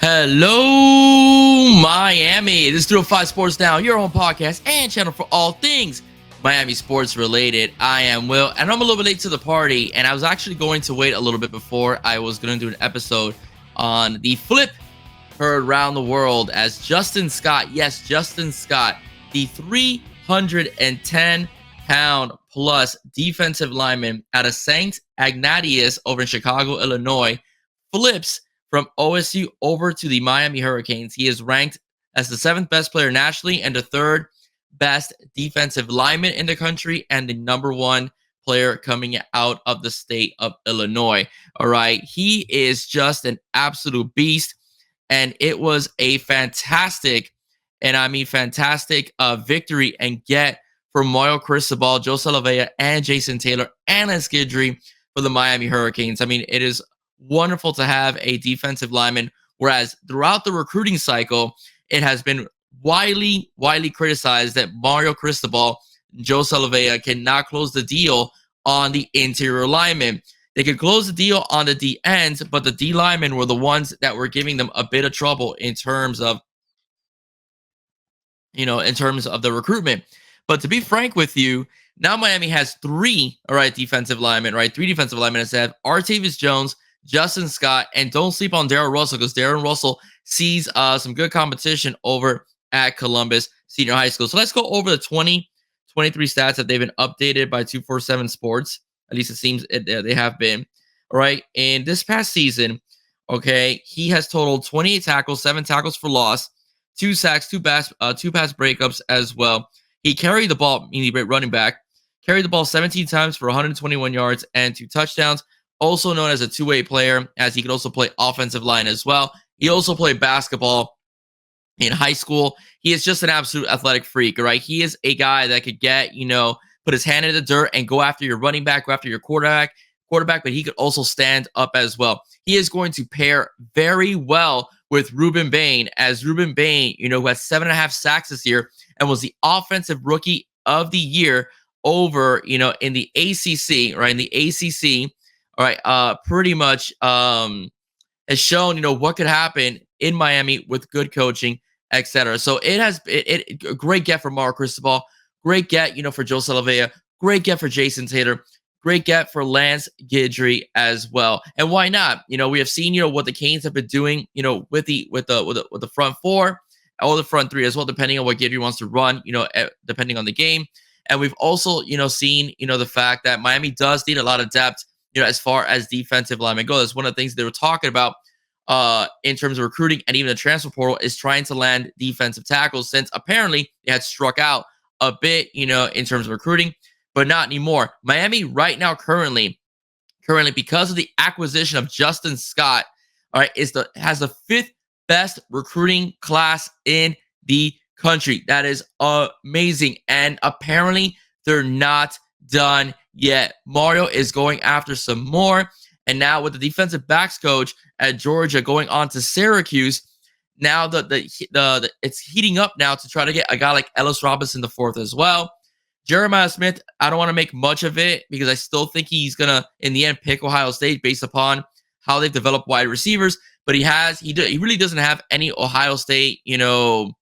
Hello, Miami. This is 305 Sports Now, your own podcast and channel for all things Miami sports related. I am Will, and I'm a little bit late to the party, and I was actually going to wait a little bit before I was going to do an episode on the flip heard around the world as Justin Scott, yes, Justin Scott, the 310-pound plus defensive lineman out of St. Ignatius over in Chicago, Illinois, flips from OSU over to the Miami Hurricanes. He is ranked as the seventh best player nationally and the third best defensive lineman in the country and the number one player coming out of the state of Illinois. All right. He is just an absolute beast. And it was a fantastic, and I mean fantastic, victory and get for Mario Cristobal, Joe Salavea, and Jason Taylor, and Esquidry for the Miami Hurricanes. I mean, it is wonderful to have a defensive lineman, whereas throughout the recruiting cycle, it has been widely criticized that Mario Cristobal, Joe Salavea cannot close the deal on the interior linemen. They could close the deal on the D ends, but the D linemen were the ones that were giving them a bit of trouble in terms of, the recruitment. But to be frank with you, now Miami has three defensive linemen, instead of Artavis Jones, Justin Scott, and don't sleep on Darren Russell, because Darren Russell sees some good competition over at Columbus Senior High School. So let's go over the 2023 stats that they've been updated by 247 Sports. At least it seems they have been. All right. In this past season, okay, he has totaled 28 tackles, 7 tackles for loss, 2 sacks, 2 pass breakups as well. He carried the ball, meaning running back, carried the ball 17 times for 121 yards and 2 touchdowns. Also known as a two-way player, as he could also play offensive line as well. He also played basketball in high school. He is just an absolute athletic freak, right? He is a guy that could get, put his hand in the dirt and go after your running back, go after your quarterback, but he could also stand up as well. He is going to pair very well with Rueben Bain, as Rueben Bain, who has 7.5 sacks this year and was the offensive rookie of the year over, in the ACC, right? In the ACC, all right, pretty much has shown, what could happen in Miami with good coaching, etc. So it has a great get for Mario Cristobal, great get, for Joe Salavea, great get for Jason Taylor, great get for Lance Guidry as well. And why not? We have seen, what the Canes have been doing, with the front four or the front three as well, depending on what Guidry wants to run, depending on the game. And we've also, seen, the fact that Miami does need a lot of depth, as far as defensive linemen go. That's one of the things they were talking about in terms of recruiting, and even the transfer portal is trying to land defensive tackles, since apparently they had struck out a bit, in terms of recruiting, but not anymore. Miami right now, currently, because of the acquisition of Justin Scott, all right, has the 5th best recruiting class in the country. That is amazing. And apparently they're not done yet. Mario is going after some more. And now with the defensive backs coach at Georgia going on to Syracuse, now the it's heating up now to try to get a guy like Ellis Robinson the fourth as well. Jeremiah Smith, I don't want to make much of it because I still think he's gonna, in the end, pick Ohio State based upon how they've developed wide receivers. But he really doesn't have any Ohio State, anything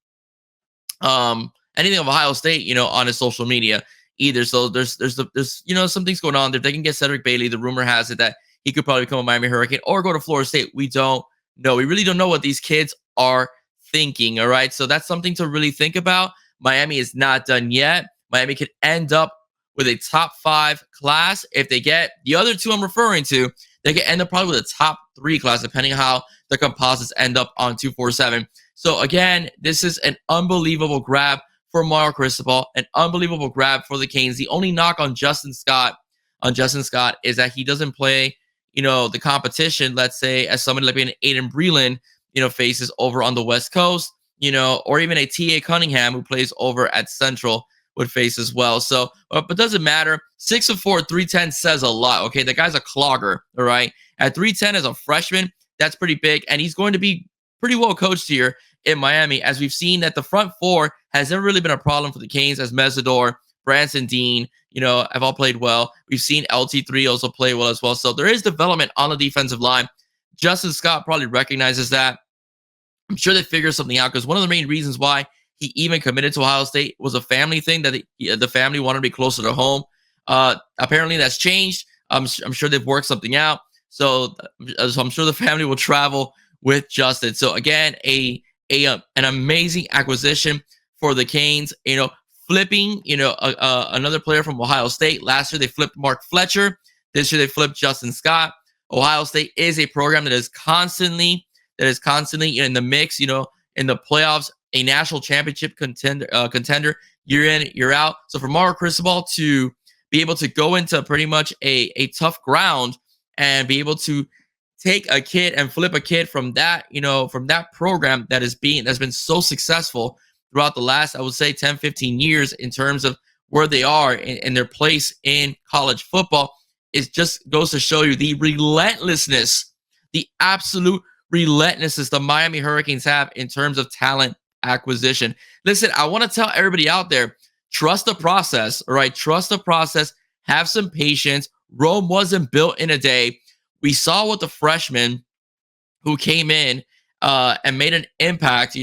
of Ohio State, on his social media either. So there's some things going on there. If they can get Cedric Bailey, the rumor has it that he could probably become a Miami Hurricane or go to Florida State. We don't know. We really don't know what these kids are thinking. All right. So that's something to really think about. Miami is not done yet. Miami could end up with a top 5 class. If they get the other 2 I'm referring to, they could end up probably with a top 3 class, depending on how the composites end up on 247. So again, this is an unbelievable grab for Mario Cristobal, an unbelievable grab for the Canes. The only knock on Justin Scott is that he doesn't play, the competition, let's say, as somebody like an Aiden Breland, faces over on the West Coast, or even a T.A. Cunningham who plays over at Central would face as well. So, but doesn't matter. 6'4", 310 says a lot. Okay, the guy's a clogger. All right, at 310 as a freshman, that's pretty big, and he's going to be pretty well coached here in Miami, as we've seen that the front four has never really been a problem for the Canes, as Mesidor, Branson Dean, have all played well. We've seen LT3 also play well as well. So there is development on the defensive line. Justin Scott probably recognizes that. I'm sure they figured something out because one of the main reasons why he even committed to Ohio State was a family thing that the family wanted to be closer to home. Apparently, that's changed. I'm sure they've worked something out. So I'm sure the family will travel with Justin. So again, an amazing acquisition for the Canes. Flipping another player from Ohio State. Last year they flipped Mark Fletcher. This year they flipped Justin Scott. Ohio State is a program that is constantly in the mix. In the playoffs, a national championship contender year in, year out. So for Mario Cristobal to be able to go into pretty much a tough ground and be able to take a kid and flip a kid from that program that's been so successful throughout the last, I would say, 10, 15 years in terms of where they are in their place in college football. It just goes to show you the relentlessness, the absolute relentlessness the Miami Hurricanes have in terms of talent acquisition. Listen, I want to tell everybody out there, trust the process, all right? Trust the process. Have some patience. Rome wasn't built in a day. We saw what the freshmen who came in and made an impact,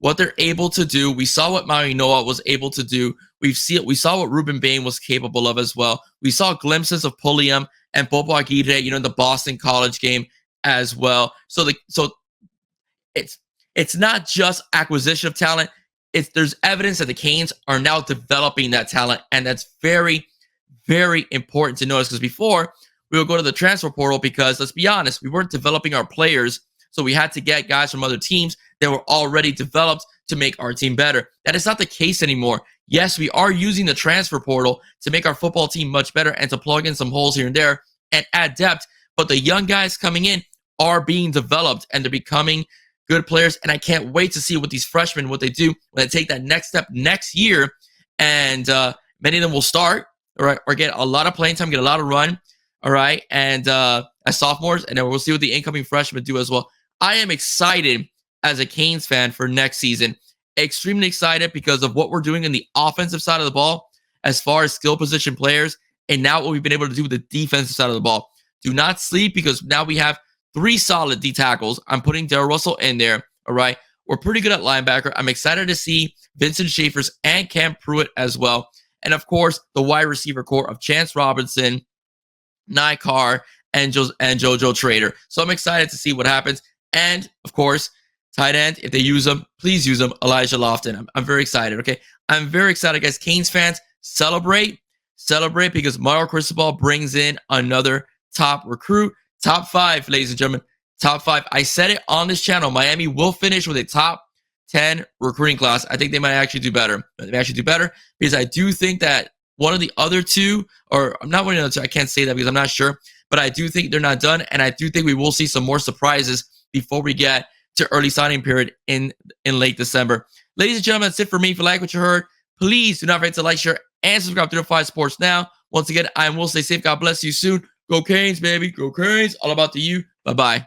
what they're able to do. We saw what Maui Noah was able to do. We saw what Ruben Bain was capable of as well. We saw glimpses of Pulliam and Bobo Aguirre, in the Boston College game as well. So it's not just acquisition of talent. There's evidence that the Canes are now developing that talent, and that's very, very important to notice, because before we would go to the transfer portal because, let's be honest, we weren't developing our players, so we had to get guys from other teams that were already developed to make our team better. That is not the case anymore. Yes, we are using the transfer portal to make our football team much better and to plug in some holes here and there and add depth, but the young guys coming in are being developed and they're becoming good players, and I can't wait to see what these freshmen, what they do when they take that next step next year, and many of them will start, all right, or get a lot of playing time, get a lot of run, all right, and as sophomores, and then we'll see what the incoming freshmen do as well. I am excited as a Canes fan for next season. Extremely excited because of what we're doing in the offensive side of the ball as far as skill position players, and now what we've been able to do with the defensive side of the ball. Do not sleep, because now we have 3 solid D tackles. I'm putting Darrell Russell in there, all right? We're pretty good at linebacker. I'm excited to see Vincent Schaefers and Cam Pruitt as well. And, of course, the wide receiver core of Chance Robinson, Nye Carr, and JoJo Trader. So I'm excited to see what happens. And, of course, tight end, if they use them, please use them, Elijah Lofton. I'm very excited, okay? I'm very excited, guys. Canes fans, celebrate because Mario Cristobal brings in another top recruit. Top 5, ladies and gentlemen. Top 5. I said it on this channel. Miami will finish with a top 10 recruiting class. I think they might actually do better. Because I do think that one of the other two, or I'm not one of the other two, I can't say that because I'm not sure, but I do think they're not done, and I do think we will see some more surprises before we get to early signing period in late December. Ladies and gentlemen, that's it for me. If you like what you heard, please do not forget to like, share, and subscribe to 305 Sports Now. Once again, I will stay safe. God bless you soon. Go Canes, baby. Go Canes. All about the U. Bye-bye.